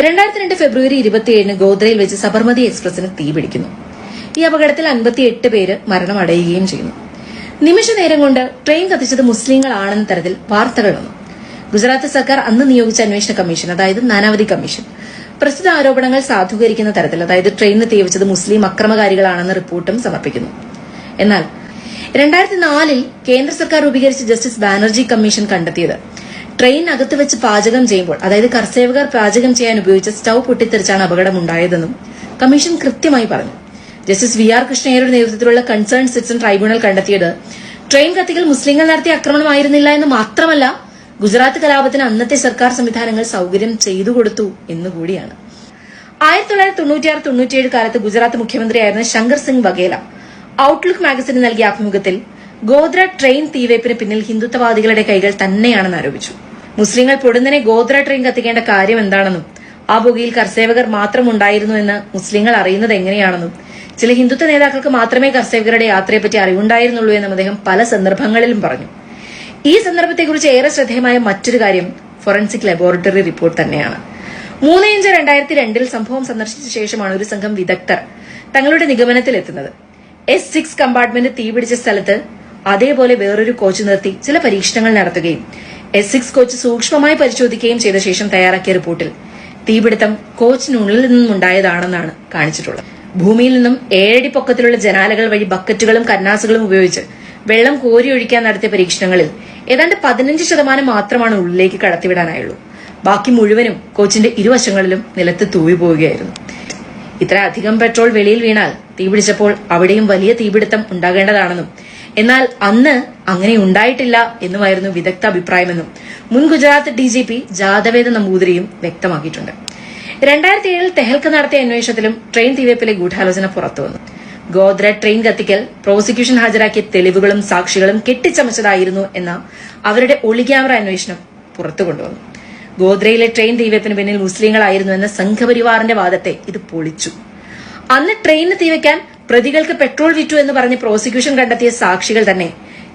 2002 ഫെബ്രുവരി 27 ഗോദ്രയിൽ വെച്ച് സബർമതി എക്സ്പ്രസിന് തീപിടിക്കുന്നു. ഈ അപകടത്തിൽ 58 പേര് മരണമടയുകയും ചെയ്യുന്നു. നിമിഷനേരം കൊണ്ട് ട്രെയിൻ കത്തിച്ചത് മുസ്ലിങ്ങളാണെന്ന തരത്തിൽ വാർത്തകൾ വന്നു. ഗുജറാത്ത് സർക്കാർ അന്ന് നിയോഗിച്ച അന്വേഷണ കമ്മീഷൻ, അതായത് നാനാവതി കമ്മീഷൻ, പ്രസ്തുത ആരോപണങ്ങൾ സാധൂകരിക്കുന്ന തരത്തിൽ, അതായത് ട്രെയിനിന് തീവച്ചത് മുസ്ലിം അക്രമകാരികളാണെന്ന റിപ്പോർട്ടും സമർപ്പിക്കുന്നു. എന്നാൽ 2004 കേന്ദ്ര സർക്കാർ രൂപീകരിച്ച ജസ്റ്റിസ് ബാനർജി കമ്മീഷൻ കണ്ടെത്തിയത് ട്രെയിനകത്ത് വെച്ച് പാചകം ചെയ്യുമ്പോൾ, അതായത് കർസേവകർ പാചകം ചെയ്യാൻ ഉപയോഗിച്ച സ്റ്റൌ പൊട്ടിത്തെറിച്ചാണ് അപകടമുണ്ടായതെന്നും കമ്മീഷൻ കൃത്യമായി പറഞ്ഞു. ജസ്റ്റിസ് വി ആർ കൃഷ്ണയ്യരുടെ നേതൃത്വത്തിലുള്ള കൺസേൺ സിറ്റിസൺ ട്രൈബ്യൂണൽ കണ്ടെത്തിയത് ട്രെയിൻ കത്തിക്കൽ മുസ്ലിങ്ങൾ നടത്തിയ ആക്രമണമായിരുന്നില്ല എന്ന് മാത്രമല്ല, ഗുജറാത്ത് കലാപത്തിന് അന്നത്തെ സർക്കാർ സംവിധാനങ്ങൾ സൌകര്യം ചെയ്തു കൊടുത്തു എന്നുകൂടിയാണ്. 1996-97 കാലത്ത് ഗുജറാത്ത് മുഖ്യമന്ത്രിയായിരുന്ന ശങ്കർ സിംഗ് വഗേല ഔട്ട്ലുക്ക് മാഗസിന് നൽകിയ അഭിമുഖത്തിൽ ഗോദ്ര ട്രെയിൻ തീവയ്പ്പിന് പിന്നിൽ ഹിന്ദുത്വവാദികളുടെ കൈകൾ തന്നെയാണെന്ന് ആരോപിച്ചു. മുസ്ലിങ്ങൾ പൊടുന്നനെ ഗോദ്ര ട്രെയിൻ കത്തിക്കേണ്ട കാര്യം എന്താണെന്നും ആ പുകയിൽ കർസേവകർ മാത്രം ഉണ്ടായിരുന്നുവെന്ന് മുസ്ലിങ്ങൾ അറിയുന്നത് എങ്ങനെയാണെന്നും ചില ഹിന്ദുത്വ നേതാക്കൾക്ക് മാത്രമേ കർസേവകരുടെ യാത്രയെപ്പറ്റി അറിവുണ്ടായിരുന്നുള്ളൂ എന്നും അദ്ദേഹം പല സന്ദർഭങ്ങളിലും പറഞ്ഞു. ഈ സന്ദർഭത്തെക്കുറിച്ച് ഏറെ ശ്രദ്ധേയമായ മറ്റൊരു കാര്യം ഫോറൻസിക് ലബോറട്ടറി റിപ്പോർട്ട് തന്നെയാണ്. 3/5/2002 സംഭവം സന്ദർശിച്ച ശേഷമാണ് ഒരു സംഘം വിദഗ്ധർ തങ്ങളുടെ നിഗമനത്തിലെത്തുന്നത്. S6 കമ്പാർട്ട്മെന്റ് തീപിടിച്ച സ്ഥലത്ത് അതേപോലെ വേറൊരു കോച്ച് നിർത്തി ചില പരീക്ഷണങ്ങൾ നടത്തുകയും S6 കോച്ച് സൂക്ഷ്മമായി പരിശോധിക്കുകയും ചെയ്ത ശേഷം തയ്യാറാക്കിയ റിപ്പോർട്ടിൽ തീപിടുത്തം കോച്ചിനുള്ളിൽ നിന്നുണ്ടായതാണെന്നാണ് കാണിച്ചിട്ടുള്ളത്. ഭൂമിയിൽ നിന്നും 7 അടി പൊക്കത്തിലുള്ള ജനാലകൾ വഴി ബക്കറ്റുകളും കന്നാസുകളും ഉപയോഗിച്ച് വെള്ളം കോരിയൊഴിക്കാൻ നടത്തിയ പരീക്ഷണങ്ങളിൽ ഏതാണ്ട് 15% മാത്രമാണ് ഉള്ളിലേക്ക് കടത്തിവിടാനായുള്ളൂ. ബാക്കി മുഴുവനും കോച്ചിന്റെ ഇരുവശങ്ങളിലും നിലത്ത് തൂവിപ്പോവുകയായിരുന്നു. ഇത്ര അധികം പെട്രോൾ വെളിയിൽ വീണാൽ തീപിടിച്ചപ്പോൾ അവിടെയും വലിയ തീപിടുത്തം ഉണ്ടാകേണ്ടതാണെന്നും എന്നാൽ അന്ന് അങ്ങനെ ഉണ്ടായിട്ടില്ല എന്നുമായിരുന്നു വിദഗ്ധ അഭിപ്രായമെന്നും മുൻ ഗുജറാത്ത് DGP ജാദവേദ നമ്പൂതിരിയും വ്യക്തമാക്കിയിട്ടുണ്ട്. 2007 തെഹൽക്ക നടത്തിയ അന്വേഷണത്തിലും ട്രെയിൻ തീവയ്പ്പിലെ ഗൂഢാലോചന പുറത്തുവന്നു. ഗോദ്ര ട്രെയിൻ കത്തിക്കൽ പ്രോസിക്യൂഷൻ ഹാജരാക്കിയ തെളിവുകളും സാക്ഷികളും കെട്ടിച്ചമച്ചതായിരുന്നു എന്ന അവരുടെ ഒളിക്യാമറ അന്വേഷണം പുറത്തുകൊണ്ടുവന്നു. ഗോദ്രയിലെ ട്രെയിൻ തീവയ്പ്പിന് പിന്നിൽ മുസ്ലിങ്ങളായിരുന്നു എന്ന സംഘപരിവാറിന്റെ വാദത്തെ ഇത് പൊളിച്ചു. അന്ന് ട്രെയിനിന് തീവയ്ക്കാൻ പ്രതികൾക്ക് പെട്രോൾ വിറ്റു എന്ന് പറഞ്ഞ് പ്രോസിക്യൂഷൻ കണ്ടെത്തിയ സാക്ഷികൾ തന്നെ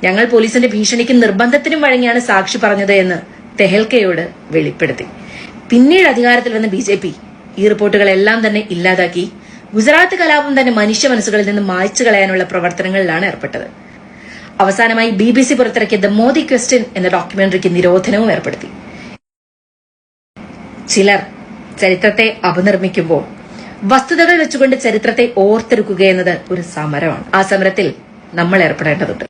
ഞങ്ങൾ പോലീസിന്റെ ഭീഷണിക്കും നിർബന്ധത്തിനും വഴങ്ങിയാണ് സാക്ഷി പറഞ്ഞത് എന്ന് തെഹൽക്കയോട് വെളിപ്പെടുത്തി. പിന്നീട് അധികാരത്തിൽ വന്ന BJP ഈ റിപ്പോർട്ടുകളെല്ലാം തന്നെ ഇല്ലാതാക്കി ഗുജറാത്ത് കലാപം തന്നെ മനുഷ്യ മനസ്സുകളിൽ നിന്ന് മായ്ച്ചു കളയാനുള്ള പ്രവർത്തനങ്ങളിലാണ് ഏർപ്പെട്ടത്. അവസാനമായി BBC പുറത്തിറക്കിയ ദ മോദി ക്വസ്റ്റ്യൻ എന്ന ഡോക്യുമെന്ററിക്ക് നിരോധനവും ഏർപ്പെടുത്തി. ചിലർ ചരിത്രത്തെ അപനിർമ്മിക്കുമ്പോൾ വസ്തുതകൾ വെച്ചുകൊണ്ട് ചരിത്രത്തെ ഓർത്തെടുക്കുക എന്നത് ഒരു സമരമാണ്. ആ സമരത്തിൽ നമ്മൾ ഏർപ്പെടേണ്ടതുണ്ട്.